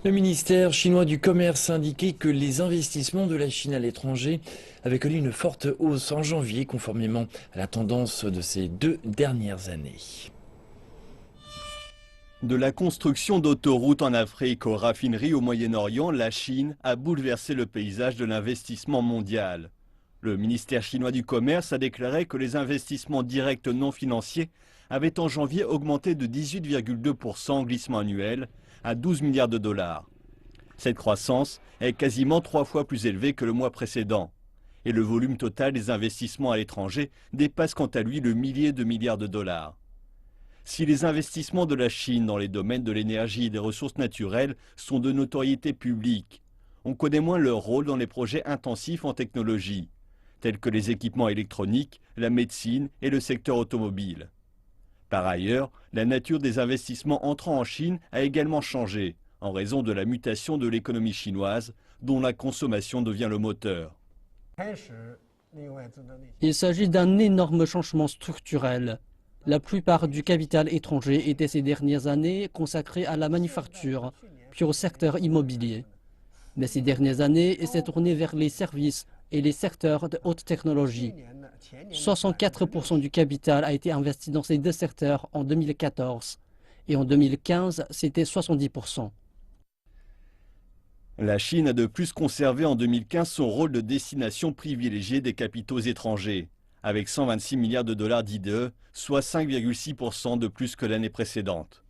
Le ministère chinois du Commerce a indiqué que les investissements de la Chine à l'étranger avaient connu une forte hausse en janvier, conformément à la tendance de ces 2 dernières années. De la construction d'autoroutes en Afrique aux raffineries au Moyen-Orient, la Chine a bouleversé le paysage de l'investissement mondial. Le ministère chinois du Commerce a déclaré que les investissements directs non financiers avaient en janvier augmenté de 18,2% en glissement annuel à 12 milliards de dollars. Cette croissance est quasiment 3 fois plus élevée que le mois précédent. Et le volume total des investissements à l'étranger dépasse quant à lui le millier de milliards de dollars. Si les investissements de la Chine dans les domaines de l'énergie et des ressources naturelles sont de notoriété publique, on connaît moins leur rôle dans les projets intensifs en technologie, tels que les équipements électroniques, la médecine et le secteur automobile. Par ailleurs, la nature des investissements entrant en Chine a également changé, en raison de la mutation de l'économie chinoise, dont la consommation devient le moteur. Il s'agit d'un énorme changement structurel. La plupart du capital étranger était ces dernières années consacré à la manufacture, puis au secteur immobilier. Mais ces dernières années, il s'est tourné vers les services et les secteurs de haute technologie. 64% du capital a été investi dans ces deux secteurs en 2014 et en 2015, c'était 70%. La Chine a de plus conservé en 2015 son rôle de destination privilégiée des capitaux étrangers, avec 126 milliards de dollars d'IDE, soit 5,6% de plus que l'année précédente.